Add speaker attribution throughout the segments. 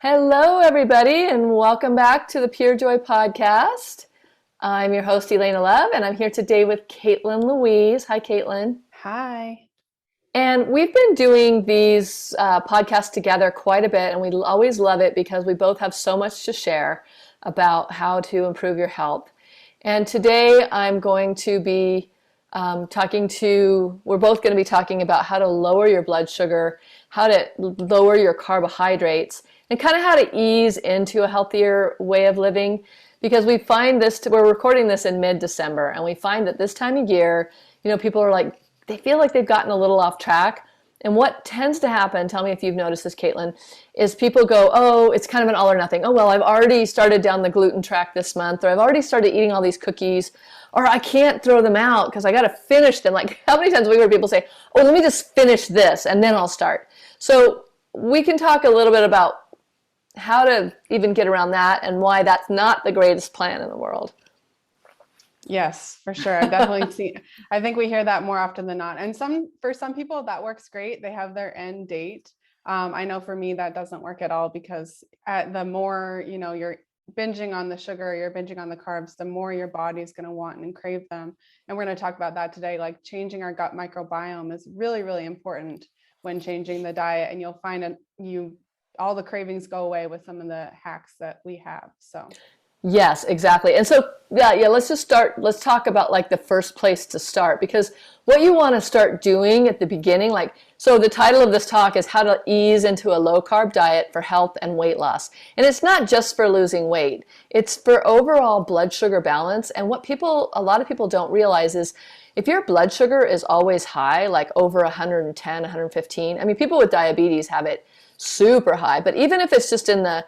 Speaker 1: Hello, everybody, and welcome back to the Pure Joy Podcast. I'm your host, Elaina Love, and I'm here today with Caitlin Louise. Hi, Caitlin.
Speaker 2: Hi.
Speaker 1: And we've been doing these podcasts together quite a bit, and we always love it because we both have so much to share about how to improve your health. And today I'm going to be we're both going to be talking about how to lower your blood sugar, how to lower your carbohydrates, and kind of how to ease into a healthier way of living. Because we find we're recording this in mid-December, and we find that this time of year, people are like, they feel like they've gotten a little off track. And what tends to happen, tell me if you've noticed this, Caitlin, is people go, oh, it's kind of an all or nothing. Oh, well, I've already started down the gluten track this month, or I've already started eating all these cookies, or I can't throw them out because I got to finish them. Like, how many times have we heard people say, oh, let me just finish this and then I'll start. So we can talk a little bit about how to even get around that and why that's not the greatest plan in the world.
Speaker 2: Yes, for sure. I've definitely seen, I think we hear that more often than not. And for some people that works great. They have their end date. I know for me, that doesn't work at all because the more, you're binging on the sugar, you're binging on the carbs, the more your body is going to want and crave them. And we're going to talk about that today. Like changing our gut microbiome is really, really important when changing the diet. And you'll find all the cravings go away with some of the hacks that we have. So
Speaker 1: Yes, exactly. And so, yeah, let's talk about like the first place to start, because what you want to start doing at the beginning, so the title of this talk is how to ease into a low carb diet for health and weight loss. And it's not just for losing weight. It's for overall blood sugar balance. And what a lot of people don't realize is if your blood sugar is always high, like over 110, 115, I mean, people with diabetes have it super high, but even if it's just in the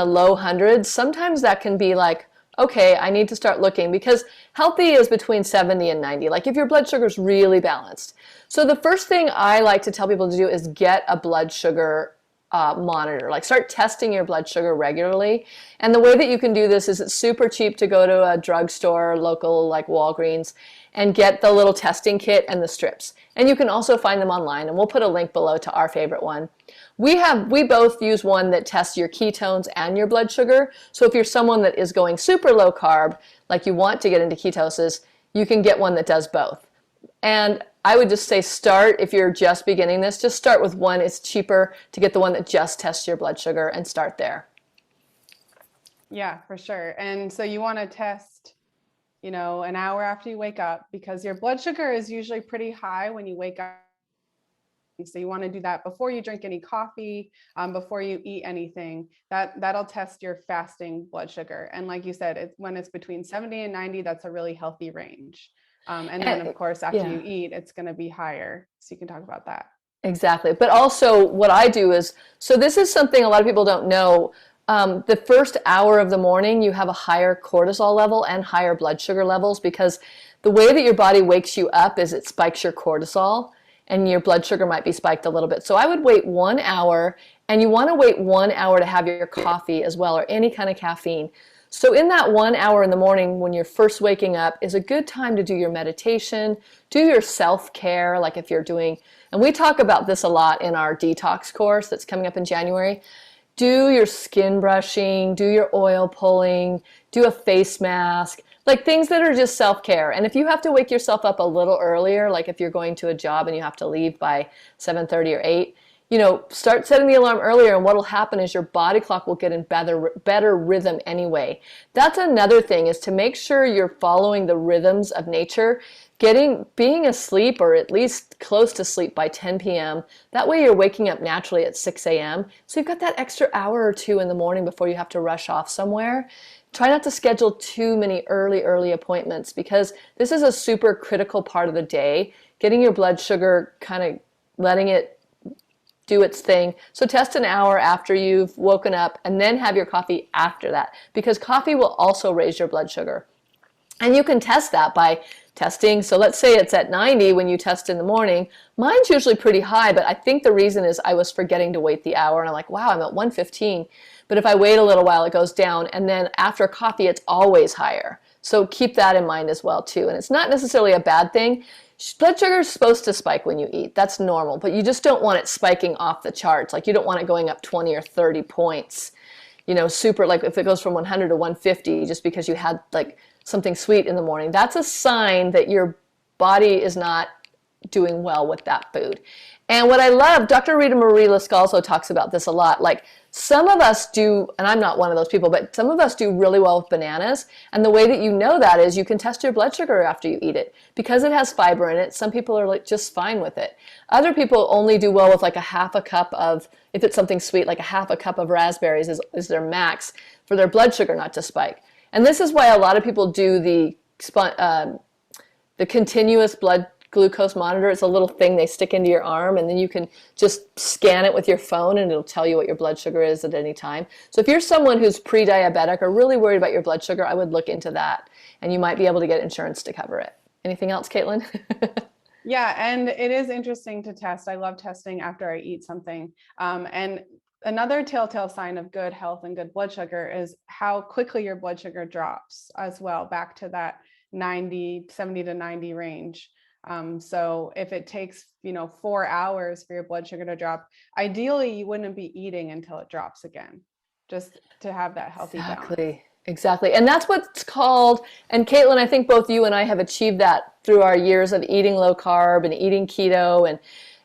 Speaker 1: low hundreds, sometimes that can be like, okay, I need to start looking, because healthy is between 70 and 90, like if your blood sugar is really balanced. So the first thing I like to tell people to do is get a blood sugar monitor, like start testing your blood sugar regularly. And the way that you can do this is it's super cheap to go to a drugstore, local like Walgreens, and get the little testing kit and the strips. And you can also find them online, and we'll put a link below to our favorite one. We both use one that tests your ketones and your blood sugar. So if you're someone that is going super low carb, like you want to get into ketosis, you can get one that does both. And I would just say if you're just beginning this, just start with one. It's cheaper to get the one that just tests your blood sugar and start there.
Speaker 2: Yeah, for sure. And so you want to test, an hour after you wake up, because your blood sugar is usually pretty high when you wake up. So you want to do that before you drink any coffee, before you eat anything. That'll test your fasting blood sugar. And like you said, when it's between 70 and 90, that's a really healthy range. And then of course, after you eat, it's going to be higher. So you can talk about that.
Speaker 1: Exactly. But also what I do is, so this is something a lot of people don't know. The first hour of the morning, you have a higher cortisol level and higher blood sugar levels, because the way that your body wakes you up is it spikes your cortisol, and your blood sugar might be spiked a little bit. So I would wait 1 hour, and you want to wait 1 hour to have your coffee as well, or any kind of caffeine. So in that 1 hour in the morning when you're first waking up is a good time to do your meditation, do your self-care, like if you're doing, and we talk about this a lot in our Detox Course that's coming up in January. Do your skin brushing, do your oil pulling, do a face mask, like things that are just self-care. And if you have to wake yourself up a little earlier, like if you're going to a job and you have to leave by 7:30 or 8, start setting the alarm earlier, and what will happen is your body clock will get in better rhythm anyway. That's another thing, is to make sure you're following the rhythms of nature, being asleep or at least close to sleep by 10 p.m. That way you're waking up naturally at 6 a.m. So you've got that extra hour or two in the morning before you have to rush off somewhere. Try not to schedule too many early appointments, because this is a super critical part of the day, getting your blood sugar, kind of letting it do its thing. So test an hour after you've woken up, and then have your coffee after that, because coffee will also raise your blood sugar. And you can test that by testing. So let's say it's at 90 when you test in the morning. Mine's usually pretty high, but I think the reason is I was forgetting to wait the hour, and I'm like, wow, I'm at 115. But if I wait a little while, it goes down. And then after coffee, it's always higher. So keep that in mind as well, too. And it's not necessarily a bad thing. Blood sugar is supposed to spike when you eat. That's normal, but you just don't want it spiking off the charts. Like you don't want it going up 20 or 30 points, super, like if it goes from 100 to 150 just because you had like something sweet in the morning. That's a sign that your body is not doing well with that food. And what I love, Dr. Rita Marie Lascalzo talks about this a lot. Like some of us do, and I'm not one of those people, but some of us do really well with bananas. And the way that you know that is you can test your blood sugar after you eat it. Because it has fiber in it, some people are like just fine with it. Other people only do well with like a half a cup of, if it's something sweet, like a half a cup of raspberries is their max for their blood sugar not to spike. And this is why a lot of people do the continuous blood glucose monitor. It's a little thing they stick into your arm, and then you can just scan it with your phone and it'll tell you what your blood sugar is at any time. So if you're someone who's pre-diabetic or really worried about your blood sugar, I would look into that, and you might be able to get insurance to cover it. Anything else, Caitlin?
Speaker 2: Yeah, and it is interesting to test. I love testing after I eat something. And another telltale sign of good health and good blood sugar is how quickly your blood sugar drops as well, back to that 70 to 90 range. So if it takes, 4 hours for your blood sugar to drop, ideally you wouldn't be eating until it drops again, just to have that healthy balance.
Speaker 1: Exactly. And that's what's called, and Caitlin, I think both you and I have achieved that through our years of eating low carb and eating keto,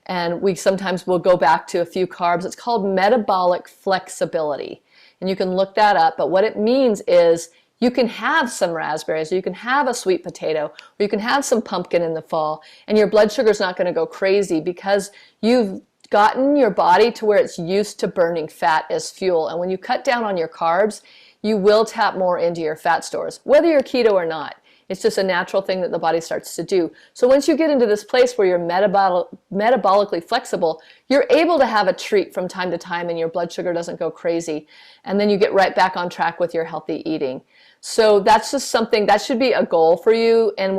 Speaker 1: and we sometimes will go back to a few carbs. It's called metabolic flexibility. And you can look that up. But what it means is you can have some raspberries, or you can have a sweet potato, or you can have some pumpkin in the fall, and your blood sugar is not going to go crazy because you've gotten your body to where it's used to burning fat as fuel. And when you cut down on your carbs, you will tap more into your fat stores, whether you're keto or not. It's just a natural thing that the body starts to do. So once you get into this place where you're metabolically flexible, you're able to have a treat from time to time and your blood sugar doesn't go crazy. And then you get right back on track with your healthy eating. So that's just something that should be a goal for you. And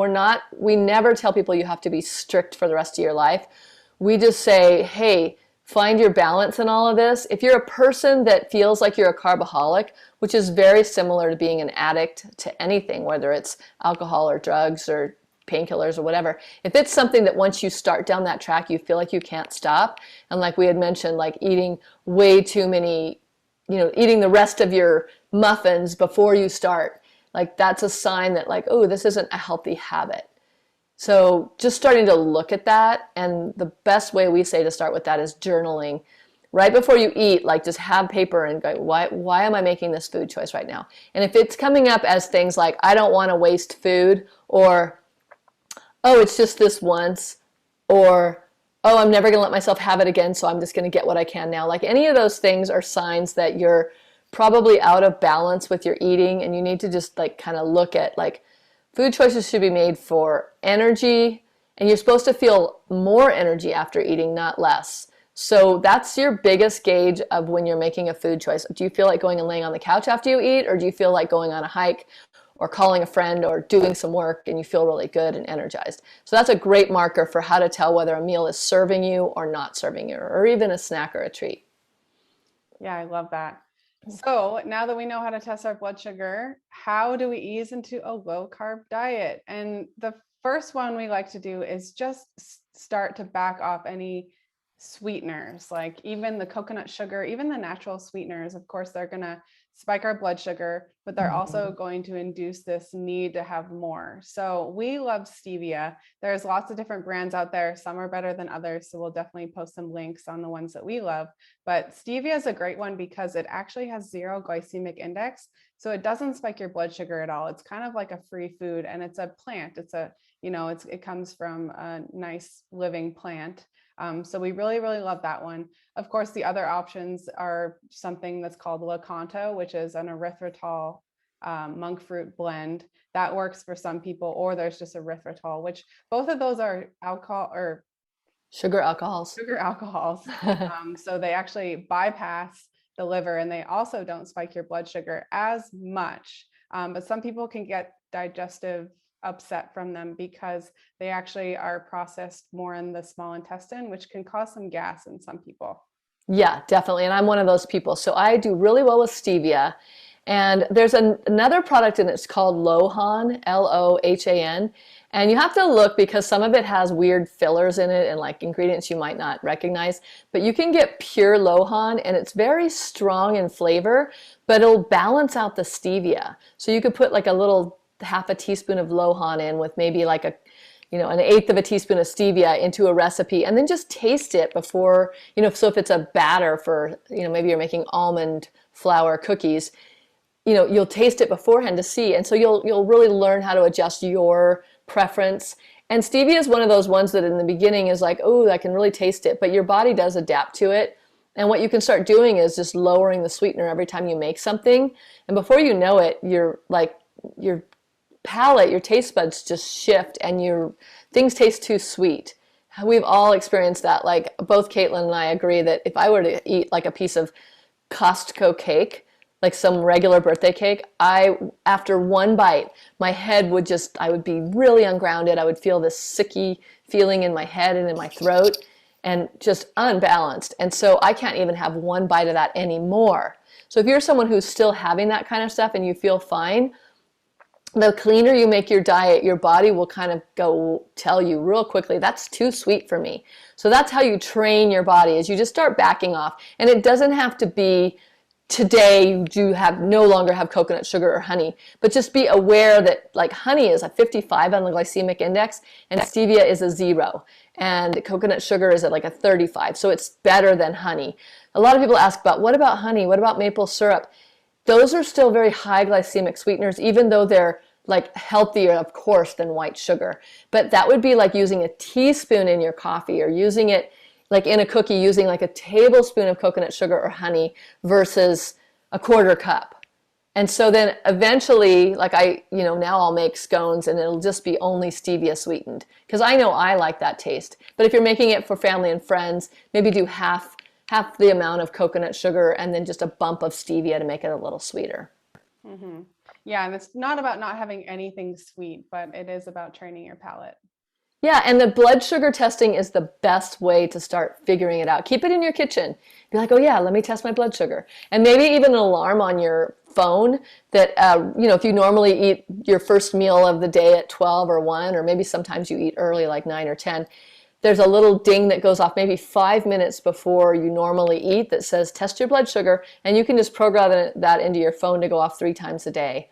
Speaker 1: we never tell people you have to be strict for the rest of your life. We just say, hey, find your balance in all of this. If you're a person that feels like you're a carboholic, which is very similar to being an addict to anything, whether it's alcohol or drugs or painkillers or whatever, if it's something that once you start down that track, you feel like you can't stop, and like we had mentioned, like eating way too many, eating the rest of your muffins before you start, like that's a sign that like, oh, this isn't a healthy habit. So just starting to look at that, and the best way we say to start with that is journaling. Right before you eat, like just have paper and go, why am I making this food choice right now? And if it's coming up as things like, I don't want to waste food, or, oh, it's just this once, or, oh, I'm never going to let myself have it again, so I'm just going to get what I can now. Like any of those things are signs that you're probably out of balance with your eating, and you need to just like kind of look at like, food choices should be made for energy, and you're supposed to feel more energy after eating, not less. So that's your biggest gauge of when you're making a food choice. Do you feel like going and laying on the couch after you eat, or do you feel like going on a hike or calling a friend or doing some work and you feel really good and energized? So that's a great marker for how to tell whether a meal is serving you or not serving you, or even a snack or a treat.
Speaker 2: Yeah, I love that. So now that we know how to test our blood sugar, how do we ease into a low carb diet? And the first one we like to do is just start to back off any sweeteners, like even the coconut sugar, even the natural sweeteners. Of course, they're going to spike our blood sugar, but they're also going to induce this need to have more. So we love stevia. There's lots of different brands out there. Some are better than others. So we'll definitely post some links on the ones that we love. But stevia is a great one because it actually has 0 glycemic index. So it doesn't spike your blood sugar at all. It's kind of like a free food, and it's a plant. It comes from a nice living plant. So we really, really love that one. Of course, the other options are something that's called Lakanto, which is an erythritol monk fruit blend that works for some people, or there's just erythritol, which both of those are alcohol or
Speaker 1: Sugar alcohols.
Speaker 2: So they actually bypass the liver, and they also don't spike your blood sugar as much. But some people can get digestive upset from them because they actually are processed more in the small intestine, which can cause some gas in some people.
Speaker 1: Yeah, definitely. And I'm one of those people. So I do really well with stevia. And there's another product, and it's called Lohan, Lohan. And you have to look because some of it has weird fillers in it and like ingredients you might not recognize. But you can get pure Lohan, and it's very strong in flavor, but it'll balance out the stevia. So you could put like a little half a teaspoon of Lohan in with maybe like an eighth of a teaspoon of stevia into a recipe, and then just taste it before, so if it's a batter for, maybe you're making almond flour cookies, you'll taste it beforehand to see. And so you'll really learn how to adjust your preference. And stevia is one of those ones that in the beginning is like, oh, I can really taste it, but your body does adapt to it. And what you can start doing is just lowering the sweetener every time you make something. And before you know it, your palate, your taste buds just shift and things taste too sweet. We've all experienced that. Like both Caitlin and I agree that if I were to eat like a piece of Costco cake, like some regular birthday cake, after one bite, my head I would be really ungrounded. I would feel this sicky feeling in my head and in my throat and just unbalanced. And so I can't even have one bite of that anymore. So if you're someone who's still having that kind of stuff and you feel fine, the cleaner you make your diet, your body will kind of go tell you real quickly, that's too sweet for me. So that's how you train your body, is you just start backing off. And it doesn't have to be today you do no longer have coconut sugar or honey, but just be aware that like honey is a 55 on the glycemic index and stevia is a 0 and coconut sugar is at like a 35. So it's better than honey. A lot of people ask about, what about honey? What about maple syrup? Those are still very high glycemic sweeteners, even though they're like healthier, of course, than white sugar. But that would be like using a teaspoon in your coffee, or using it like in a cookie, using like a tablespoon of coconut sugar or honey versus a quarter cup. And so then eventually, like now I'll make scones and it'll just be only stevia sweetened, because I know I like that taste. But if you're making it for family and friends, maybe do half the amount of coconut sugar and then just a bump of stevia to make it a little sweeter.
Speaker 2: Mm-hmm. Yeah, and it's not about not having anything sweet, but it is about training your palate.
Speaker 1: Yeah, and the blood sugar testing is the best way to start figuring it out. Keep it in your kitchen. Be like, oh yeah, let me test my blood sugar. And maybe even an alarm on your phone that, if you normally eat your first meal of the day at 12 or 1, or maybe sometimes you eat early like 9 or 10, there's a little ding that goes off maybe 5 minutes before you normally eat that says test your blood sugar, and you can just program that into your phone to go off 3 times a day.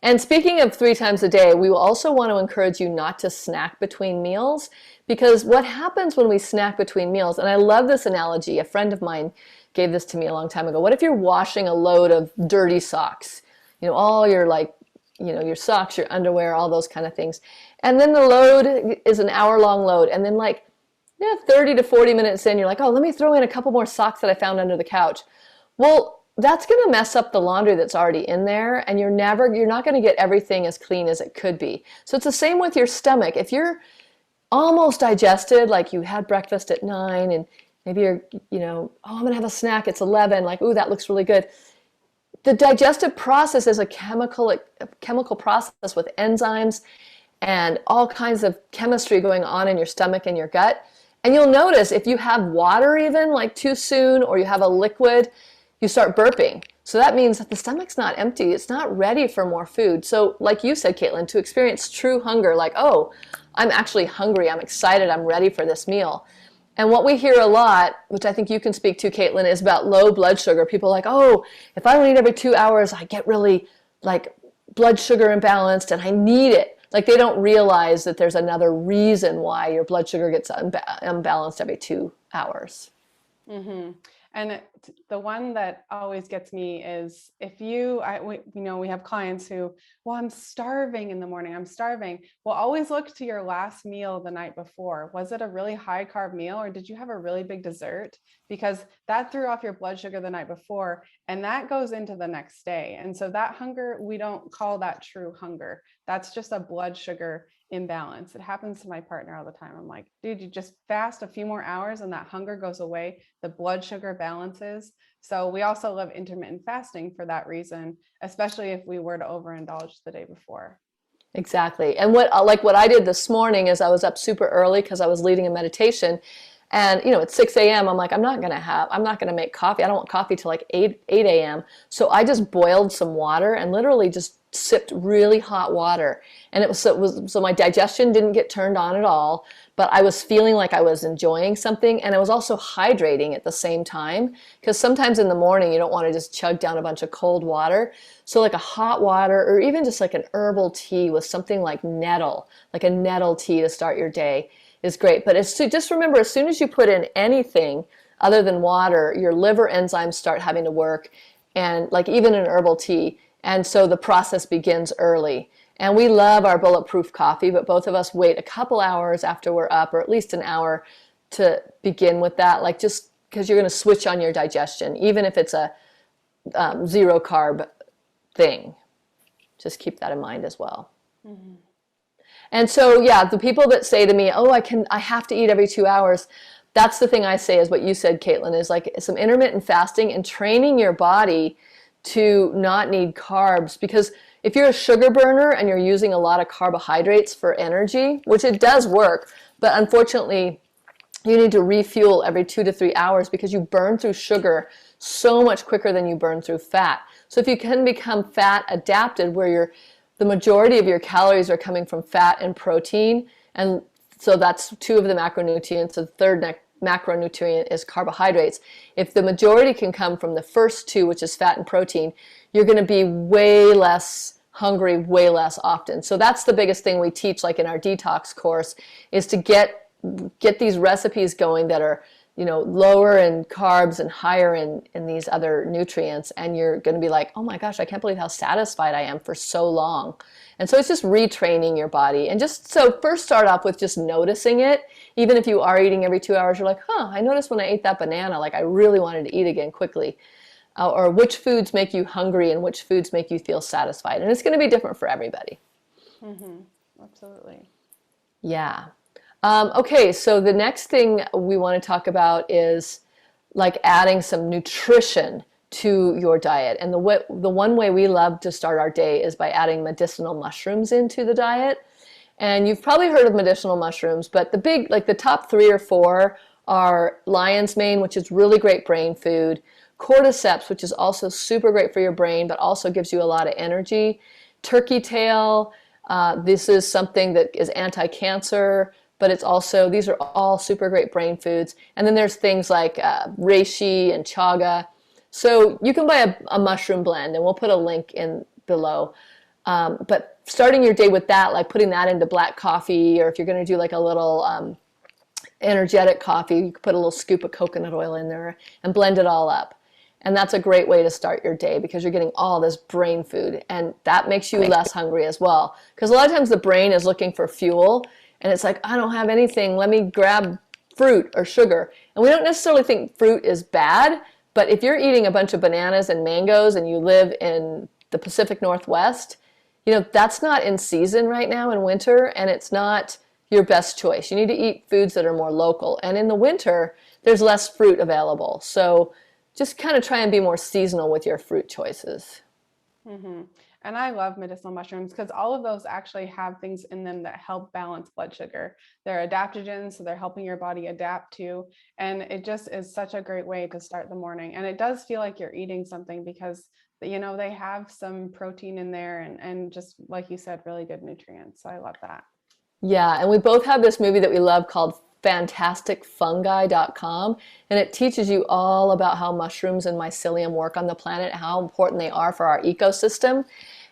Speaker 1: And speaking of 3 times a day, we will also want to encourage you not to snack between meals, because what happens when we snack between meals, and I love this analogy, a friend of mine gave this to me a long time ago. What if you're washing a load of dirty socks? All your your socks, your underwear, all those kind of things. And then the load is an hour-long load, and then 30 to 40 minutes in, you're like, oh, let me throw in a couple more socks that I found under the couch. Well, that's going to mess up the laundry that's already in there, and you're not going to get everything as clean as it could be. So it's the same with your stomach. If you're almost digested, like you had breakfast at 9 and maybe you're, oh, I'm going to have a snack, it's 11, like, ooh, that looks really good. The digestive process is a chemical process with enzymes and all kinds of chemistry going on in your stomach and your gut. And you'll notice if you have water even like too soon, or you have a liquid, you start burping. So that means that the stomach's not empty. It's not ready for more food. So like you said, Caitlin, to experience true hunger, like, oh, I'm actually hungry, I'm excited, I'm ready for this meal. And what we hear a lot, which I think you can speak to, Caitlin, is about low blood sugar. People are like, oh, if I don't eat every 2 hours, I get really like blood sugar imbalanced and I need it. Like they don't realize that there's another reason why your blood sugar gets unbalanced every 2 hours.
Speaker 2: Mm-hmm. And the one that always gets me is if we have clients who, well, I'm starving in the morning, I'm starving. Well, always look to your last meal the night before. Was it a really high carb meal, or did you have a really big dessert? Because that threw off your blood sugar the night before, and that goes into the next day. And so that hunger, we don't call that true hunger. That's just a blood sugar imbalance. It happens to my partner all the time. I'm like, dude, you just fast a few more hours and that hunger goes away. The blood sugar balances. So we also love intermittent fasting for that reason, especially if we were to overindulge the day before.
Speaker 1: Exactly. And what I did this morning is I was up super early because I was leading a meditation, And, it's 6 a.m. I'm like, I'm not going to make coffee. I don't want coffee till like 8 a.m. So I just boiled some water and literally just sipped really hot water. And so my digestion didn't get turned on at all, but I was feeling like I was enjoying something, and I was also hydrating at the same time, because sometimes in the morning you don't want to just chug down a bunch of cold water. So like a hot water, or even just like an herbal tea with something like nettle, like a nettle tea to start your day, is great. But just remember, as soon as you put in anything other than water, your liver enzymes start having to work, and like even an herbal tea. And so the process begins early. And we love our bulletproof coffee, but both of us wait a couple hours after we're up, or at least an hour, to begin with that, like just because you're going to switch on your digestion, even if it's a zero carb thing. Just keep that in mind as well. Mm-hmm. And so, yeah, the people that say to me, oh, I have to eat every 2 hours. That's the thing I say is what you said, Caitlin, is like some intermittent fasting and training your body to not need carbs. Because if you're a sugar burner and you're using a lot of carbohydrates for energy, which it does work, but unfortunately you need to refuel every 2 to 3 hours because you burn through sugar so much quicker than you burn through fat. So if you can become fat adapted, where the majority of your calories are coming from fat and protein, and so that's 2 of the macronutrients. The third macronutrient is carbohydrates. If the majority can come from the first 2, which is fat and protein, you're going to be way less hungry, way less often. So that's the biggest thing we teach, like in our detox course, is to get these recipes going that are, lower in carbs and higher in these other nutrients, and you're going to be like, oh my gosh, I can't believe how satisfied I am for so long. And so it's just retraining your body. And just so first start off with just noticing it. Even if you are eating every 2 hours, you're like, I noticed when I ate that banana, like I really wanted to eat again quickly. Or which foods make you hungry and which foods make you feel satisfied. And it's going to be different for everybody.
Speaker 2: Mm-hmm. Absolutely.
Speaker 1: Yeah. Okay, so the next thing we want to talk about is like adding some nutrition to your diet. And the one way we love to start our day is by adding medicinal mushrooms into the diet. And you've probably heard of medicinal mushrooms, but the top 3 or 4 are lion's mane, which is really great brain food, cordyceps, which is also super great for your brain, but also gives you a lot of energy, turkey tail, this is something that is anti-cancer, but these are all super great brain foods. And then there's things like reishi and chaga. So you can buy a mushroom blend, and we'll put a link in below. But starting your day with that, like putting that into black coffee, or if you're going to do like a little energetic coffee, you can put a little scoop of coconut oil in there and blend it all up. And that's a great way to start your day, because you're getting all this brain food, and that makes you less hungry as well. Because a lot of times the brain is looking for fuel, and it's like, I don't have anything, let me grab fruit or sugar. And we don't necessarily think fruit is bad, but if you're eating a bunch of bananas and mangoes and you live in the Pacific Northwest, that's not in season right now in winter, and it's not your best choice. You need to eat foods that are more local. And in the winter, there's less fruit available. So just kind of try and be more seasonal with your fruit choices.
Speaker 2: Mm-hmm. And I love medicinal mushrooms because all of those actually have things in them that help balance blood sugar. They're adaptogens, so they're helping your body adapt to, and it just is such a great way to start the morning. And it does feel like you're eating something because, they have some protein in there and just, like you said, really good nutrients. So I love that.
Speaker 1: Yeah, and we both have this movie that we love called fantasticfungi.com, and it teaches you all about how mushrooms and mycelium work on the planet, how important they are for our ecosystem,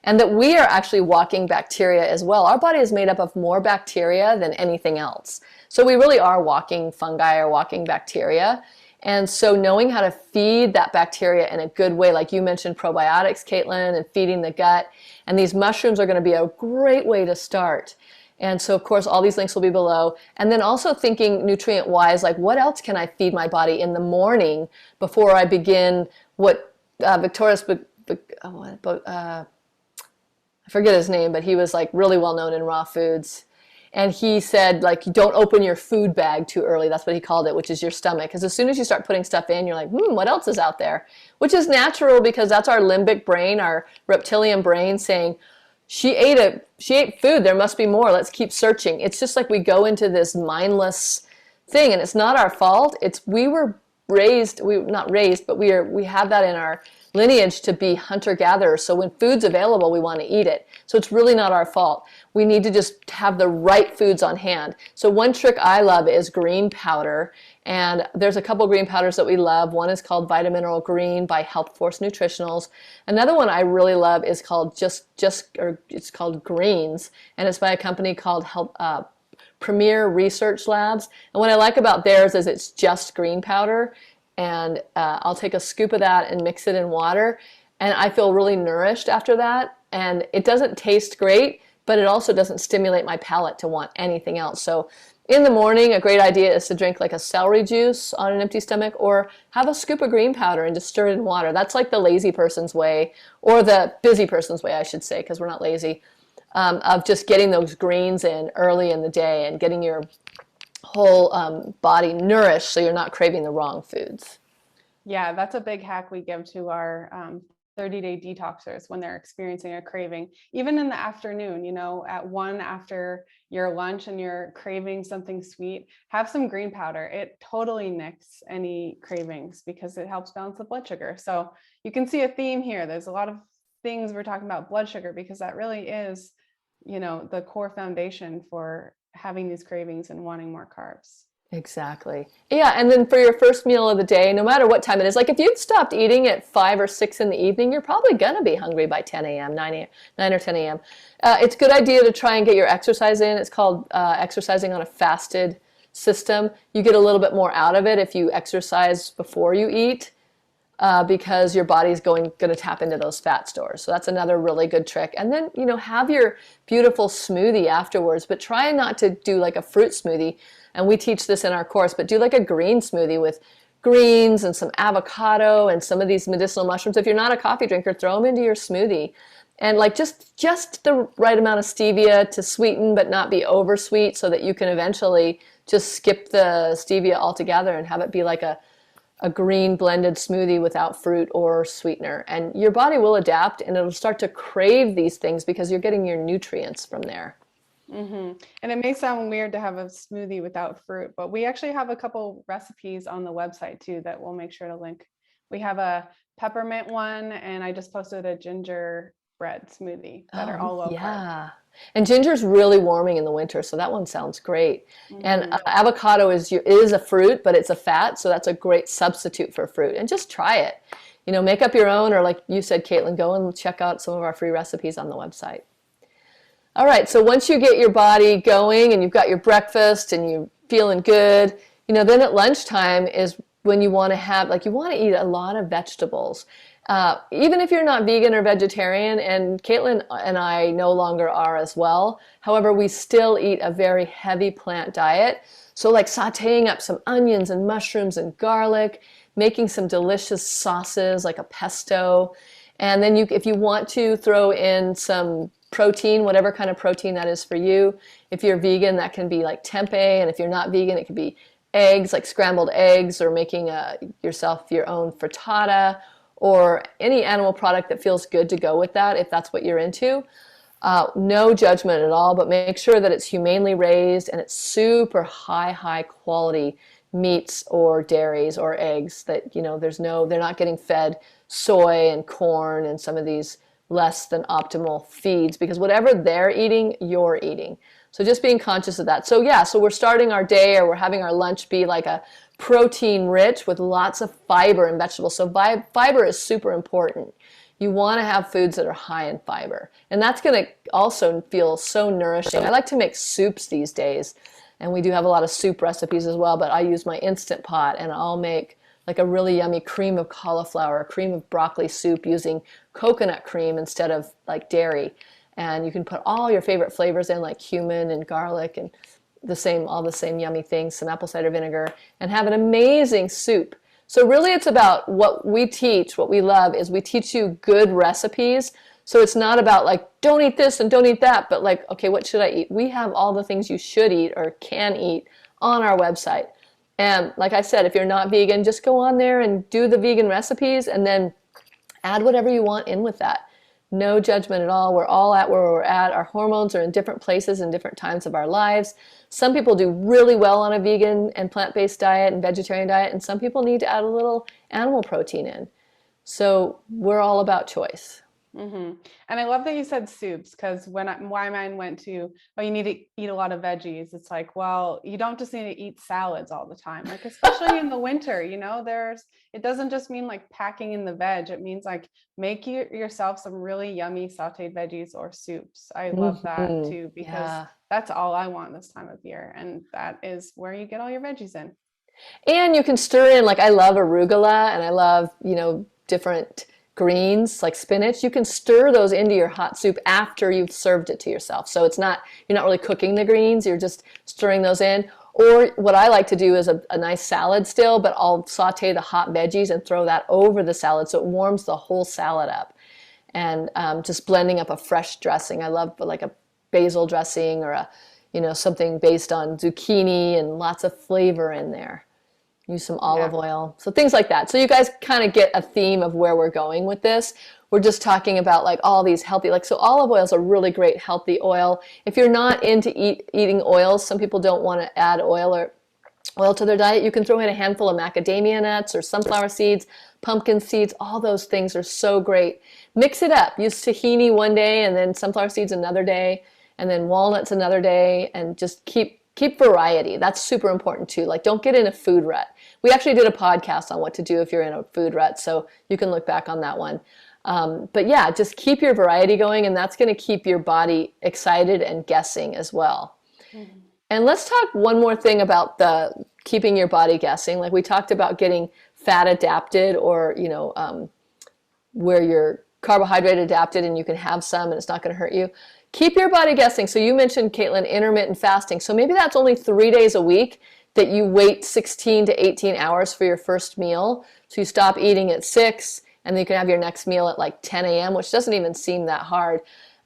Speaker 1: and that we are actually walking bacteria as well. Our body is made up of more bacteria than anything else. So we really are walking fungi or walking bacteria. And so knowing how to feed that bacteria in a good way, like you mentioned probiotics, Caitlin, and feeding the gut, and these mushrooms are going to be a great way to start. And so, of course, all these links will be below. And then also thinking nutrient-wise, like what else can I feed my body in the morning before I begin what Victoria's, I forget his name, but he was like really well known in raw foods. And he said, like, don't open your food bag too early. That's what he called it, which is your stomach. Because as soon as you start putting stuff in, you're like, what else is out there? Which is natural, because that's our limbic brain, our reptilian brain saying, she ate food, there must be more, let's keep searching. It's just like we go into this mindless thing, and it's not our fault. It's we were raised, we not raised, but we have that in our lineage to be hunter-gatherers. So when food's available, we want to eat it. So it's really not our fault. We need to just have the right foods on hand. So one trick I love is green powder. And there's a couple green powders that we love. One is called Vitamineral Green by Health Force Nutritionals. Another one I really love is called it's called Greens, and it's by a company called Premier Research Labs. And what I like about theirs is it's just green powder, and I'll take a scoop of that and mix it in water, and I feel really nourished after that. And it doesn't taste great, but it also doesn't stimulate my palate to want anything else. So in the morning, a great idea is to drink like a celery juice on an empty stomach, or have a scoop of green powder and just stir it in water. That's like the lazy person's way, or the busy person's way, I should say, because we're not lazy, of just getting those greens in early in the day and getting your whole body nourished so you're not craving the wrong foods.
Speaker 2: Yeah, that's a big hack we give to our 30-day detoxers when they're experiencing a craving, even in the afternoon, at 1 after your lunch and you're craving something sweet, have some green powder. It totally nixes any cravings because it helps balance the blood sugar. So you can see a theme here. There's a lot of things we're talking about blood sugar, because that really is, the core foundation for having these cravings and wanting more carbs.
Speaker 1: Exactly. Yeah, and then for your first meal of the day, no matter what time it is, like if you've stopped eating at 5 or 6 in the evening, you're probably going to be hungry by 10 a.m., 9 or 10 a.m. It's a good idea to try and get your exercise in. It's called exercising on a fasted system. You get a little bit more out of it if you exercise before you eat, because your body's going to tap into those fat stores. So that's another really good trick. And then, have your beautiful smoothie afterwards, but try not to do like a fruit smoothie. And we teach this in our course, but do like a green smoothie with greens and some avocado and some of these medicinal mushrooms. If you're not a coffee drinker, throw them into your smoothie. And like just the right amount of stevia to sweeten, but not be over sweet, so that you can eventually just skip the stevia altogether and have it be like a green blended smoothie without fruit or sweetener. And your body will adapt, and it'll start to crave these things because you're getting your nutrients from there.
Speaker 2: Mm-hmm. And it may sound weird to have a smoothie without fruit, but we actually have a couple recipes on the website too that we'll make sure to link. We have a peppermint one, and I just posted a gingerbread smoothie that are all low carb.
Speaker 1: Yeah. And ginger's really warming in the winter, so that one sounds great. Mm-hmm. And avocado is a fruit, but it's a fat, so that's a great substitute for fruit. And just try it. Make up your own, or like you said, Caitlin, go and check out some of our free recipes on the website. All right, so once you get your body going and you've got your breakfast and you're feeling good, then at lunchtime is when you want to eat a lot of vegetables. Even if you're not vegan or vegetarian, and Caitlin and I no longer are as well. However, we still eat a very heavy plant diet. So like sauteing up some onions and mushrooms and garlic, making some delicious sauces like a pesto. And then if you want to throw in some protein, whatever kind of protein that is for you. If you're vegan, that can be like tempeh, and if you're not vegan, it could be eggs, like scrambled eggs, or making yourself your own frittata, or any animal product that feels good to go with that, if that's what you're into. No judgment at all, but make sure that it's humanely raised and it's super high quality meats or dairies or eggs, that they're not getting fed soy and corn and some of these less than optimal feeds, because whatever they're eating, you're eating. So just being conscious of that. So we're starting our day, or we're having our lunch be like a protein rich with lots of fiber and vegetables. So fiber is super important. You want to have foods that are high in fiber, and that's going to also feel so nourishing. I like to make soups these days, and we do have a lot of soup recipes as well, but I use my Instant Pot, and I'll make like a really yummy cream of cauliflower, a cream of broccoli soup using coconut cream instead of like dairy. And you can put all your favorite flavors in, like cumin and garlic and all the same yummy things, some apple cider vinegar, and have an amazing soup. So really it's about what we teach, what we love is we teach you good recipes. So it's not about like, don't eat this and don't eat that, but like, okay, what should I eat? We have all the things you should eat or can eat on our website. And like I said, if you're not vegan, just go on there and do the vegan recipes and then add whatever you want in with that. No judgment at all. We're all at where we're at. Our hormones are in different places in different times of our lives. Some people do really well on a vegan and plant-based diet and vegetarian diet, and some people need to add a little animal protein in. So we're all about choice.
Speaker 2: Mm-hmm. And I love that you said soups, because why mine went to, oh, you need to eat a lot of veggies. It's like, well, you don't just need to eat salads all the time, like especially in the winter, it doesn't just mean like packing in the veg. It means like make yourself some really yummy sauteed veggies or soups. I love that too, because
Speaker 1: Yeah.
Speaker 2: that's all I want this time of year. And that is where you get all your veggies in.
Speaker 1: And you can stir in, like I love arugula and I love, different greens like spinach. You can stir those into your hot soup after you've served it to yourself. So you're not really cooking the greens, you're just stirring those in. Or what I like to do is a nice salad still, but I'll saute the hot veggies and throw that over the salad so it warms the whole salad up. And just blending up a fresh dressing. I love like a basil dressing or something based on zucchini and lots of flavor in there. Use some olive oil. So things like that. So you guys kind of get a theme of where we're going with this. We're just talking about like all these healthy, so olive oil is a really great healthy oil. If you're not into eating oils, some people don't want to add oil to their diet, you can throw in a handful of macadamia nuts or sunflower seeds, pumpkin seeds. All those things are so great. Mix it up. Use tahini one day and then sunflower seeds another day and then walnuts another day, and just keep variety. That's super important too. Like don't get in a food rut. We actually did a podcast on what to do if you're in a food rut, so you can look back on that one. But yeah, just keep your variety going, and that's going to keep your body excited and guessing as well. Mm-hmm. And let's talk one more thing about the keeping your body guessing. Like we talked about getting fat adapted, or where you're carbohydrate adapted and you can have some and it's not going to hurt you. Keep your body guessing. So you mentioned, Caitlin, intermittent fasting. So maybe that's only 3 days a week that you wait 16 to 18 hours for your first meal. So you stop eating at 6 and then you can have your next meal at like 10 a.m., which doesn't even seem that hard.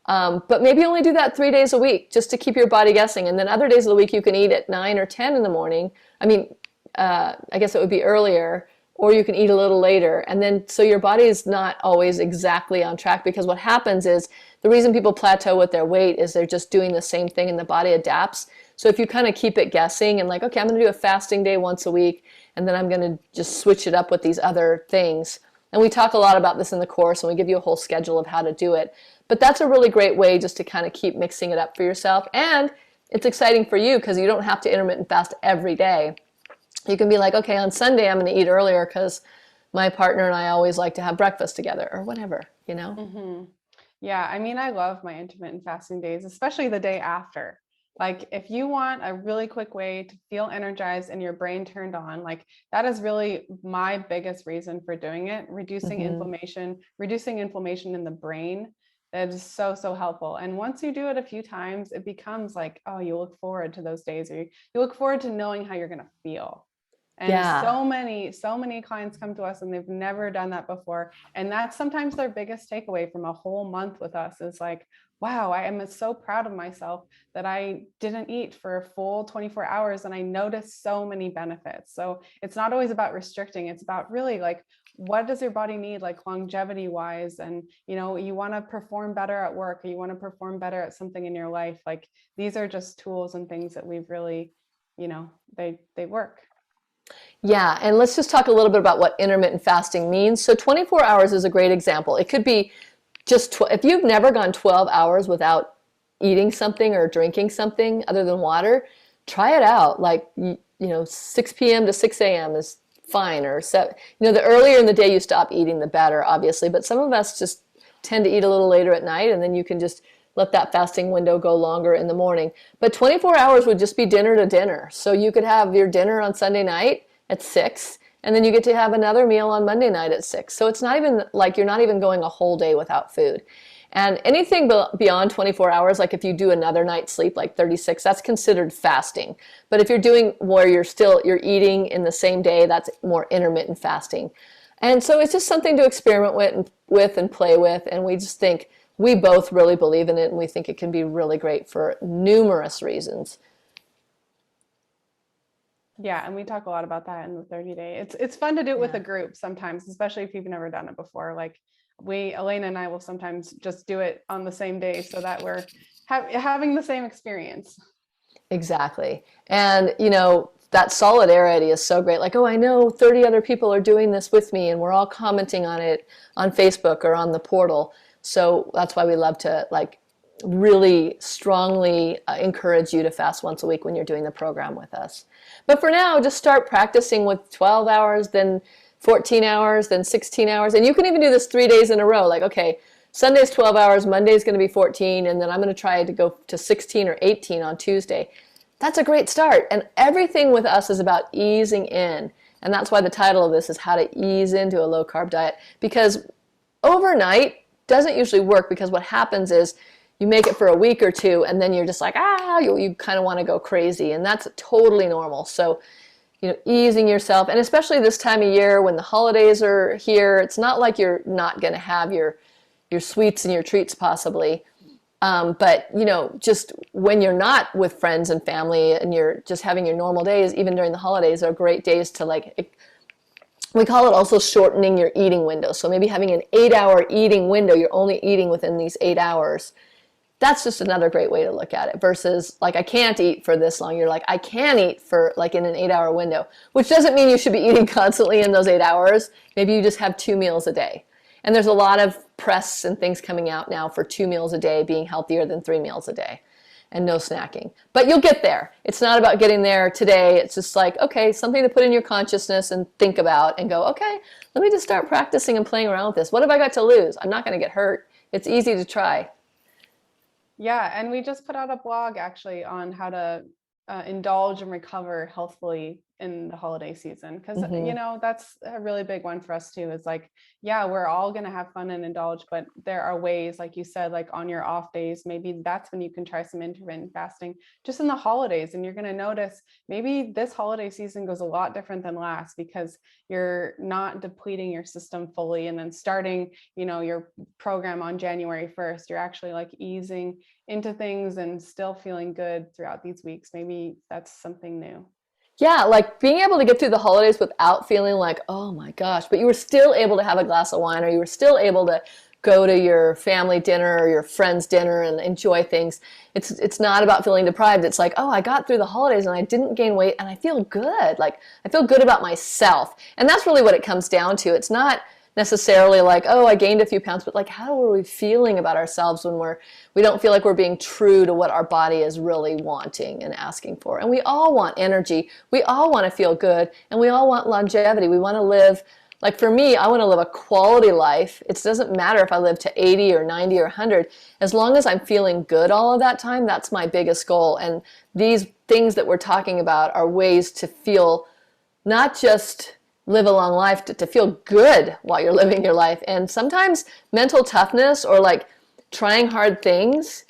Speaker 1: But maybe only do that 3 days a week just to keep your body guessing. And then other days of the week you can eat at 9 or 10 in the morning. I guess it would be earlier, or you can eat a little later. And then so your body is not always exactly on track, because what happens is the reason people plateau with their weight is they're just doing the same thing and the body adapts. So if you kind of keep it guessing and like, okay, I'm going to do a fasting day once a week, and then I'm going to just switch it up with these other things. And we talk a lot about this in the course, and we give you a whole schedule of how to do it. But that's a really great way just to kind of keep mixing it up for yourself. And it's exciting for you because you don't have to intermittent fast every day. You can be like, okay, on Sunday I'm going to eat earlier because my partner and I always like to have breakfast together, or whatever,
Speaker 2: Mm-hmm. Yeah, I love my intermittent fasting days, especially the day after. Like if you want a really quick way to feel energized and your brain turned on, like that is really my biggest reason for doing it. Reducing inflammation in the brain. That is so, so helpful. And once you do it a few times, it becomes like, oh, you look forward to those days, or you look forward to knowing how you're going to feel. And so many clients come to us and they've never done that before. And that's sometimes their biggest takeaway from a whole month with us is like, wow, I am so proud of myself that I didn't eat for a full 24 hours and I noticed so many benefits. So it's not always about restricting. It's about really like, what does your body need, like longevity wise? And, you want to perform better at work, or you want to perform better at something in your life. Like these are just tools and things that we've really, they work.
Speaker 1: Yeah, and let's just talk a little bit about what intermittent fasting means. So 24 hours is a great example. It could be just if you've never gone 12 hours without eating something or drinking something other than water, try it out. Like 6 p.m. to 6 a.m. is fine, or the earlier in the day you stop eating, the better, obviously. But some of us just tend to eat a little later at night, and then you can just let that fasting window go longer in the morning. But 24 hours would just be dinner to dinner. So you could have your dinner on Sunday night at 6, and then you get to have another meal on Monday night at 6. So it's not even like you're not even going a whole day without food. And anything beyond 24 hours, like if you do another night's sleep, like 36, that's considered fasting. But if you're doing where you're eating in the same day, that's more intermittent fasting. And so it's just something to experiment with and play with. And we just think we both really believe in it, and we think it can be really great for numerous reasons.
Speaker 2: Yeah, and we talk a lot about that in the 30-day. It's fun to do it with a group sometimes, especially if you've never done it before. Like Elaina and I will sometimes just do it on the same day so that we're having the same experience.
Speaker 1: Exactly. And, that solidarity is so great. Like, oh, I know 30 other people are doing this with me, and we're all commenting on it on Facebook or on the portal. So that's why we love to like really strongly encourage you to fast once a week when you're doing the program with us. But for now, just start practicing with 12 hours, then 14 hours, then 16 hours. And you can even do this 3 days in a row. Like, okay, Sunday's 12 hours, Monday's going to be 14, and then I'm going to try to go to 16 or 18 on Tuesday. That's a great start. And everything with us is about easing in. And that's why the title of this is How to Ease into a Low-Carb Diet. Because overnight doesn't usually work, because what happens is you make it for a week or two and then you're just like, you kind of want to go crazy. And that's totally normal. So, easing yourself, and especially this time of year when the holidays are here, it's not like you're not going to have your sweets and your treats possibly. But, just when you're not with friends and family and you're just having your normal days, even during the holidays, are great days to we call it also shortening your eating window. So maybe having an 8-hour eating window, you're only eating within these 8 hours. That's just another great way to look at it versus like, I can't eat for this long. You're like, I can eat for like in an 8-hour window, which doesn't mean you should be eating constantly in those 8 hours. Maybe you just have 2 meals a day. And there's a lot of press and things coming out now for 2 meals a day being healthier than 3 meals a day and no snacking. But you'll get there. It's not about getting there today. It's just like, okay, something to put in your consciousness and think about and go, okay, let me just start practicing and playing around with this. What have I got to lose? I'm not going to get hurt. It's easy to try.
Speaker 2: Yeah, and we just put out a blog actually on how to indulge and recover healthfully in the holiday season, because that's a really big one for us too. Is like, yeah, we're all going to have fun and indulge, but there are ways, like you said, like on your off days, maybe that's when you can try some intermittent fasting just in the holidays, and you're going to notice maybe this holiday season goes a lot different than last because you're not depleting your system fully, and then starting your program on January 1st, you're actually like easing into things and still feeling good throughout these weeks. Maybe that's something new.
Speaker 1: Yeah, like being able to get through the holidays without feeling like, oh my gosh, but you were still able to have a glass of wine, or you were still able to go to your family dinner or your friend's dinner and enjoy things. It's not about feeling deprived. It's like, oh, I got through the holidays and I didn't gain weight and I feel good. Like I feel good about myself. And that's really what it comes down to. It's not necessarily like, oh, I gained a few pounds, but like, how are we feeling about ourselves when we don't feel like we're being true to what our body is really wanting and asking for? And we all want energy. We all want to feel good, and we all want longevity. We want to live, like for me, I want to live a quality life. It doesn't matter if I live to 80 or 90 or 100. As long as I'm feeling good all of that time, that's my biggest goal. And these things that we're talking about are ways to feel, not just live a long life, to feel good while you're living your life. And sometimes mental toughness or like trying hard things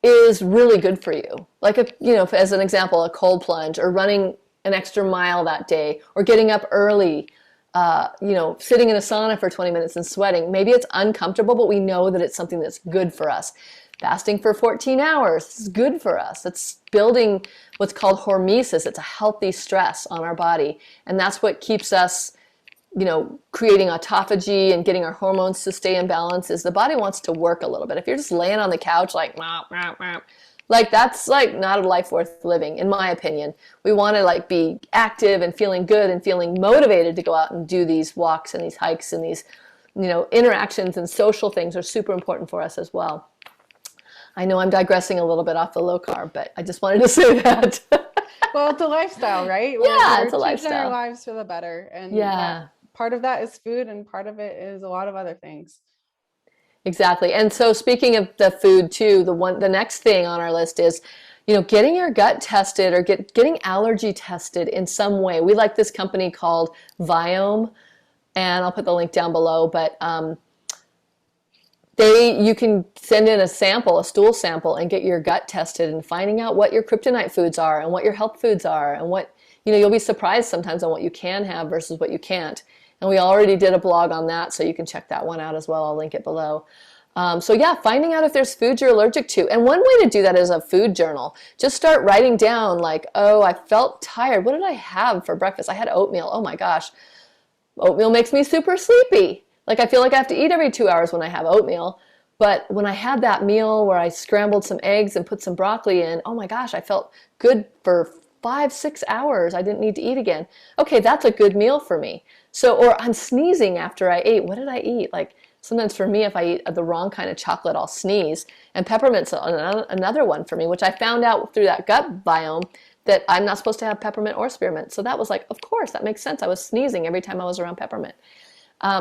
Speaker 1: is really good for you. Like, as an example, a cold plunge or running an extra mile that day or getting up early, sitting in a sauna for 20 minutes and sweating. Maybe it's uncomfortable, but we know that it's something that's good for us. Fasting for 14 hours is good for us. It's building what's called hormesis. It's a healthy stress on our body. And that's what keeps us, creating autophagy and getting our hormones to stay in balance. Is the body wants to work a little bit. If you're just laying on the couch like, like that's like not a life worth living, in my opinion. We want to like be active and feeling good and feeling motivated to go out and do these walks and these hikes and these, interactions and social things are super important for us as well. I know I'm digressing a little bit off the low carb, but I just wanted to say that.
Speaker 2: Well, it's a lifestyle, right?
Speaker 1: Yeah, it's a lifestyle.
Speaker 2: Our lives for the better. And
Speaker 1: yeah,
Speaker 2: part of that is food, and part of it is a lot of other things.
Speaker 1: Exactly. And so speaking of the food too, the next thing on our list is, getting your gut tested or getting allergy tested in some way. We like this company called Viome, and I'll put the link down below, but you can send in a stool sample, and get your gut tested and finding out what your kryptonite foods are and what your health foods are and what, you'll be surprised sometimes on what you can have versus what you can't. And we already did a blog on that, so you can check that one out as well. I'll link it below. So yeah, finding out if there's foods you're allergic to. And one way to do that is a food journal. Just start writing down like, oh, I felt tired. What did I have for breakfast? I had oatmeal. Oh my gosh. Oatmeal makes me super sleepy. Like I feel like I have to eat every 2 hours when I have oatmeal. But when I had that meal where I scrambled some eggs and put some broccoli in, oh my gosh, I felt good for 5, 6 hours. I didn't need to eat again. Okay, that's a good meal for me. So, or I'm sneezing after I ate. What did I eat? Like sometimes for me, if I eat the wrong kind of chocolate, I'll sneeze. And peppermint's another one for me, which I found out through that gut biome that I'm not supposed to have peppermint or spearmint. So that was like, of course, that makes sense. I was sneezing every time I was around peppermint.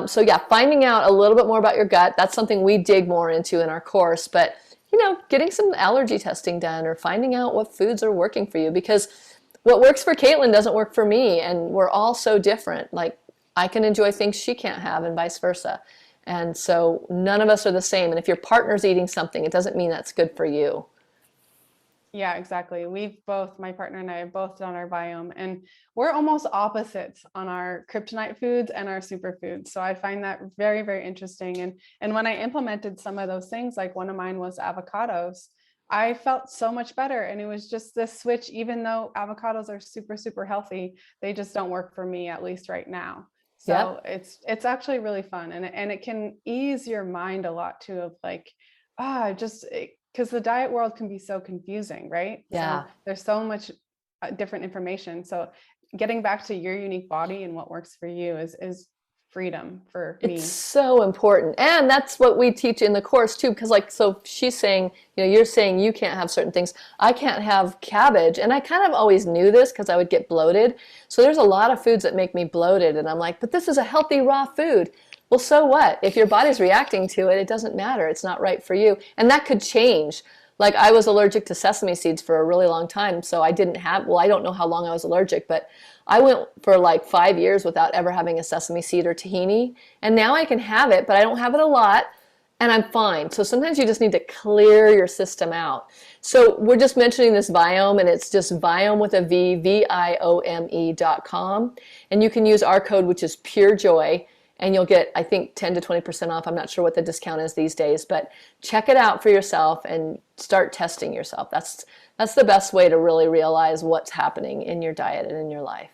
Speaker 1: So yeah, finding out a little bit more about your gut, that's something we dig more into in our course. But, getting some allergy testing done or finding out what foods are working for you, because what works for Caitlin doesn't work for me, and we're all so different. Like I can enjoy things she can't have and vice versa. And so none of us are the same. And if your partner's eating something, it doesn't mean that's good for you.
Speaker 2: Yeah, exactly. My partner and I have both done our biome, and we're almost opposites on our kryptonite foods and our superfoods. So I find that very, very interesting. And when I implemented some of those things, like one of mine was avocados, I felt so much better. And it was just this switch, even though avocados are super, super healthy, they just don't work for me, at least right now.
Speaker 1: Yep.
Speaker 2: So it's actually really fun, and it can ease your mind a lot too, of like, just because the diet world can be so confusing, right?
Speaker 1: Yeah.
Speaker 2: So there's so much different information. So getting back to your unique body and what works for you is freedom for
Speaker 1: It's
Speaker 2: me.
Speaker 1: so important. And that's what we teach in the course too, because so she's saying, you're saying you can't have certain things. I can't have cabbage. And I kind of always knew this because I would get bloated. So there's a lot of foods that make me bloated. And I'm like, but this is a healthy raw food. Well, so what? If your body's reacting to it, it doesn't matter. It's not right for you. And that could change. Like I was allergic to sesame seeds for a really long time. So I don't know how long I was allergic, but I went for like 5 years without ever having a sesame seed or tahini. And now I can have it, but I don't have it a lot and I'm fine. So sometimes you just need to clear your system out. So we're just mentioning this biome, and it's just biome with a V, VIOME.com. And you can use our code, which is pure joy. And you'll get, I think, 10 to 20% off. I'm not sure what the discount is these days, but check it out for yourself and start testing yourself. That's the best way to really realize what's happening in your diet and in your life.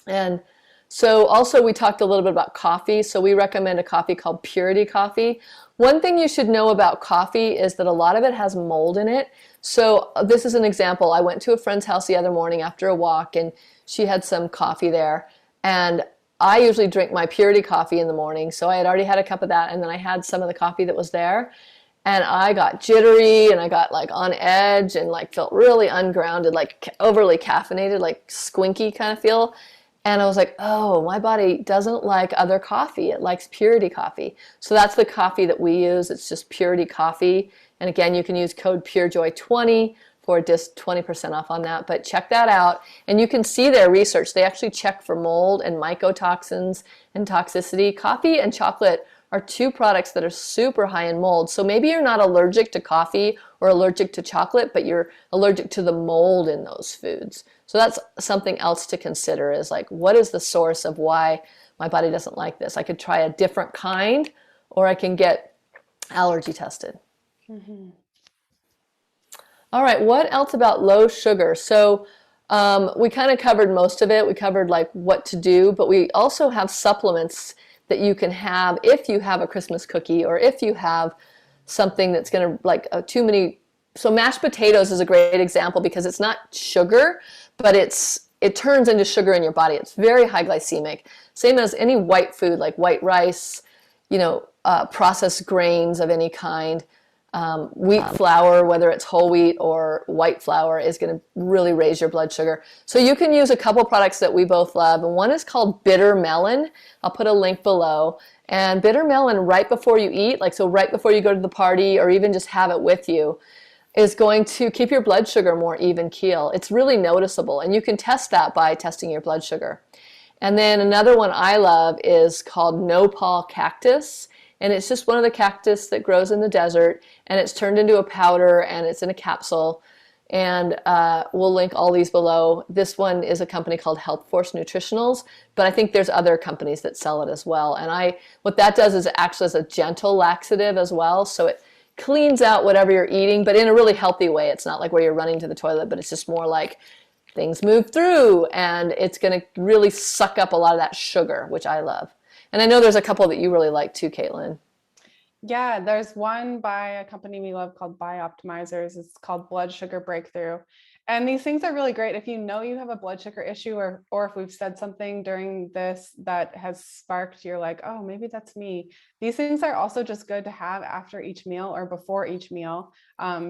Speaker 1: And so also we talked a little bit about coffee. So we recommend a coffee called Purity Coffee. One thing you should know about coffee is that a lot of it has mold in it. So this is an example. I went to a friend's house the other morning after a walk, and she had some coffee there. And I usually drink my Purity coffee in the morning. So I had already had a cup of that, and then I had some of the coffee that was there. And I got jittery, and I got like on edge and like felt really ungrounded, like overly caffeinated, like squinky kind of feel. And I was like, oh, my body doesn't like other coffee. It likes Purity coffee. So that's the coffee that we use. It's just Purity coffee. And again, you can use code PureJoy20 for just 20% off on that. But check that out. And you can see their research. They actually check for mold and mycotoxins and toxicity. Coffee and chocolate are two products that are super high in mold. So maybe you're not allergic to coffee or allergic to chocolate, but you're allergic to the mold in those foods. So that's something else to consider, is like, what is the source of why my body doesn't like this? I could try a different kind, or I can get allergy tested. Mm-hmm. All right, what else about low sugar? So we kind of covered most of it. We covered like what to do, but we also have supplements that you can have if you have a Christmas cookie, or if you have something that's going to like too many. So mashed potatoes is a great example because it's not sugar, but it turns into sugar in your body. It's very high glycemic. Same as any white food like white rice, processed grains of any kind. Wheat flour, whether it's whole wheat or white flour, is going to really raise your blood sugar. So you can use a couple products that we both love. And one is called Bitter Melon. I'll put a link below. And Bitter Melon, right before you eat, so right before you go to the party, or even just have it with you, is going to keep your blood sugar more even keel. It's really noticeable. And you can test that by testing your blood sugar. And then another one I love is called Nopal Cactus. And it's just one of the cactus that grows in the desert, and it's turned into a powder, and it's in a capsule. And we'll link all these below. This one is a company called Health Force Nutritionals, but I think there's other companies that sell it as well. And what that does is it acts as a gentle laxative as well. So it cleans out whatever you're eating, but in a really healthy way. It's not like where you're running to the toilet, but it's just more like things move through, and it's going to really suck up a lot of that sugar, which I love. And I know there's a couple that you really like too, Caitlin.
Speaker 2: Yeah, there's one by a company we love called Bioptimizers. It's called Blood Sugar Breakthrough. And these things are really great if you know you have a blood sugar issue, or if we've said something during this that has sparked, you're like, oh, maybe that's me. These things are also just good to have after each meal or before each meal,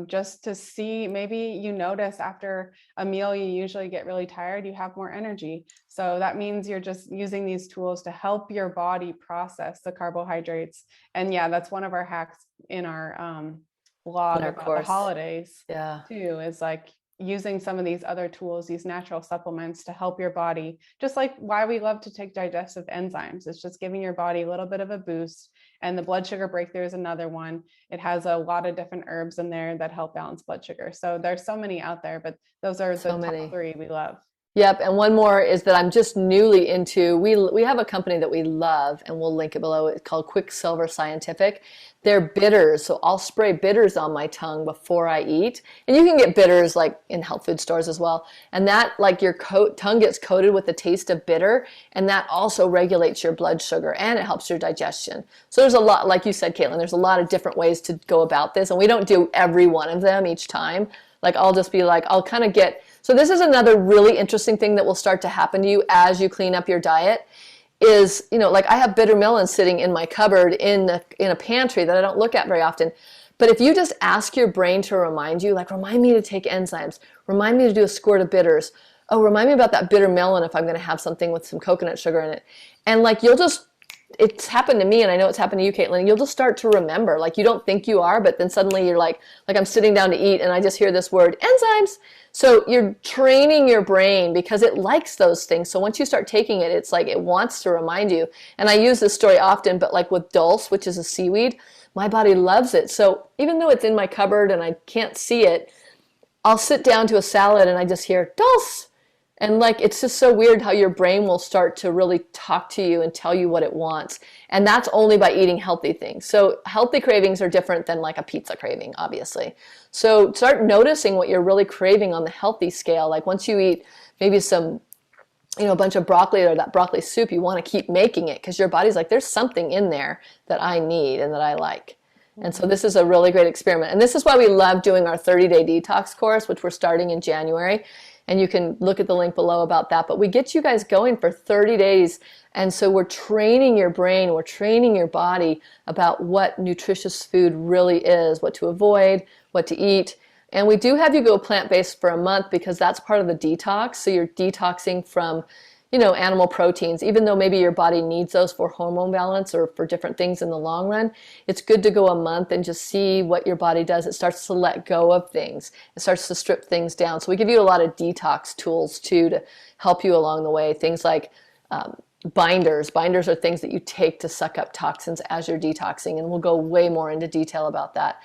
Speaker 2: just to see, maybe you notice after a meal, you usually get really tired, you have more energy. So that means you're just using these tools to help your body process the carbohydrates. And yeah, that's one of our hacks in our
Speaker 1: In
Speaker 2: blog
Speaker 1: our
Speaker 2: about the
Speaker 1: course.
Speaker 2: holidays
Speaker 1: Yeah.
Speaker 2: too, is like using some of these other tools, these natural supplements to help your body, just like why we love to take digestive enzymes. It's just giving your body a little bit of a boost. And the blood sugar breakthrough is another one. It has a lot of different herbs in there that help balance blood sugar. So there's so many out there, but those are the
Speaker 1: So
Speaker 2: top
Speaker 1: many.
Speaker 2: three we love.
Speaker 1: Yep, and one more is that I'm just newly into. We have a company that we love, and we'll link it below. It's called Quicksilver Scientific. They're bitters, so I'll spray bitters on my tongue before I eat. And you can get bitters like in health food stores as well. And that, like, your tongue gets coated with the taste of bitter, and that also regulates your blood sugar and it helps your digestion. So there's a lot, like you said, Caitlin, there's a lot of different ways to go about this, and we don't do every one of them each time. Like, I'll just be like, I'll kind of get. So this is another really interesting thing that will start to happen to you as you clean up your diet is, like I have bitter melon sitting in my cupboard in a pantry that I don't look at very often. But if you just ask your brain to remind you, like, remind me to take enzymes, remind me to do a squirt of bitters. Oh, remind me about that bitter melon if I'm going to have something with some coconut sugar in it. And like, it's happened to me, and I know it's happened to you, Caitlin. You'll just start to remember, like, you don't think you are, but then suddenly you're like I'm sitting down to eat and I just hear this word, enzymes. So you're training your brain because it likes those things. So once you start taking it, it's like it wants to remind you. And I use this story often, but like with dulse, which is a seaweed, my body loves it. So even though it's in my cupboard and I can't see it, I'll sit down to a salad and I just hear dulse. And like, it's just so weird how your brain will start to really talk to you and tell you what it wants. And that's only by eating healthy things. So healthy cravings are different than like a pizza craving, obviously. So start noticing what you're really craving on the healthy scale. Like once you eat maybe some, a bunch of broccoli or that broccoli soup, you want to keep making it because your body's like, there's something in there that I need and that I like. And so this is a really great experiment. And this is why we love doing our 30-day detox course, which we're starting in January. And you can look at the link below about that. But we get you guys going for 30 days. And so we're training your brain, we're training your body about what nutritious food really is, what to avoid, what to eat. And we do have you go plant-based for a month because that's part of the detox. So you're detoxing from animal proteins, even though maybe your body needs those for hormone balance or for different things in the long run. It's good to go a month and just see what your body does. It starts to let go of things. It starts to strip things down. So we give you a lot of detox tools too to help you along the way. Things like binders. Binders are things that you take to suck up toxins as you're detoxing, and we'll go way more into detail about that.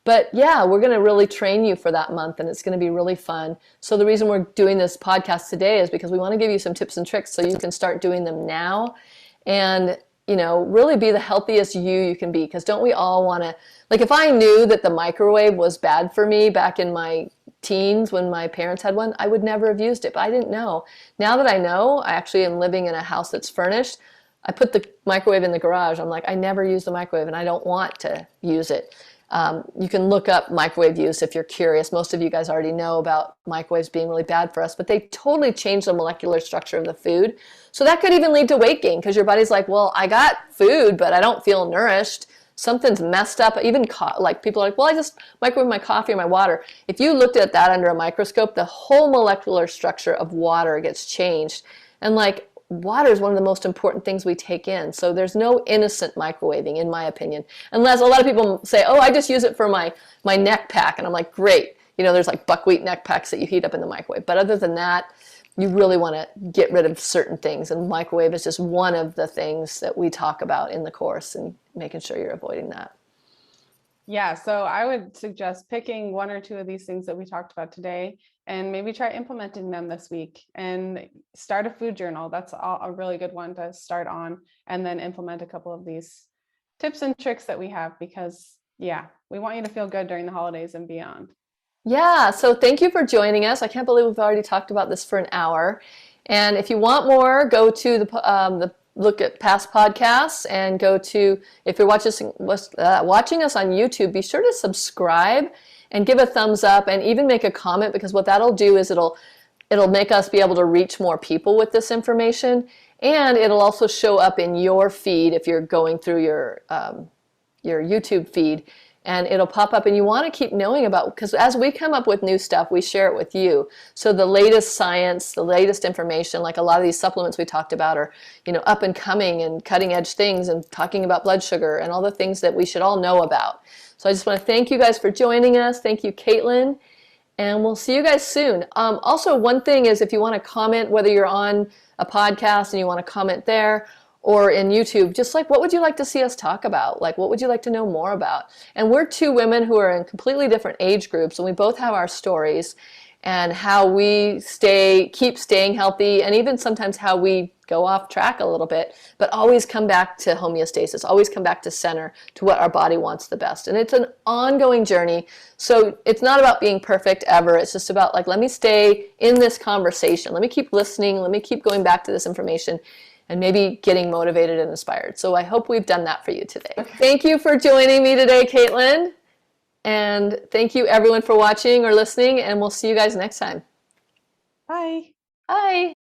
Speaker 1: But yeah, we're going to really train you for that month, and it's going to be really fun. So the reason we're doing this podcast today is because we want to give you some tips and tricks so you can start doing them now and, really be the healthiest you can be. Because don't we all want to, like, if I knew that the microwave was bad for me back in my teens when my parents had one, I would never have used it, but I didn't know. Now that I know, I actually am living in a house that's furnished. I put the microwave in the garage. I'm like, I never use the microwave and I don't want to use it. You can look up microwave use if you're curious. Most of you guys already know about microwaves being really bad for us, but they totally change the molecular structure of the food. So that could even lead to weight gain because your body's like, well, I got food, but I don't feel nourished. Something's messed up. Even like people are like, well, I just microwave my coffee or my water. If you looked at that under a microscope, the whole molecular structure of water gets changed. And like, water is one of the most important things we take in. So there's no innocent microwaving, in my opinion, unless a lot of people say, oh, I just use it for my neck pack. And I'm like, great. There's like buckwheat neck packs that you heat up in the microwave. But other than that, you really want to get rid of certain things. And microwave is just one of the things that we talk about in the course and making sure you're avoiding that.
Speaker 2: Yeah, so I would suggest picking one or two of these things that we talked about today and maybe try implementing them this week and start a food journal. That's a really good one to start on, and then implement a couple of these tips and tricks that we have because, yeah, we want you to feel good during the holidays and beyond.
Speaker 1: Yeah, so thank you for joining us. I can't believe we've already talked about this for an hour. And if you want more, go to the look at past podcasts and go to, if you're watching us on YouTube, be sure to subscribe and give a thumbs up and even make a comment, because what that'll do is it'll make us be able to reach more people with this information, and it'll also show up in your feed if you're going through your YouTube feed, and it'll pop up, and you want to keep knowing about, because as we come up with new stuff, we share it with you. So the latest science, the latest information, like a lot of these supplements we talked about are, up and coming and cutting edge things, and talking about blood sugar and all the things that we should all know about. So I just want to thank you guys for joining us. Thank you, Caitlin. And we'll see you guys soon. Also, one thing is, if you want to comment, whether you're on a podcast and you want to comment there or in YouTube, just like, what would you like to see us talk about? Like, what would you like to know more about? And we're two women who are in completely different age groups, and we both have our stories and how we keep staying healthy, and even sometimes how we go off track a little bit, but always come back to homeostasis, always come back to center, to what our body wants the best. And it's an ongoing journey. So it's not about being perfect ever. It's just about, like, let me stay in this conversation. Let me keep listening. Let me keep going back to this information and maybe getting motivated and inspired. So I hope we've done that for you today. Okay. Thank you for joining me today, Caitlin. And thank you everyone for watching or listening, and we'll see you guys next time.
Speaker 2: Bye.
Speaker 1: Bye.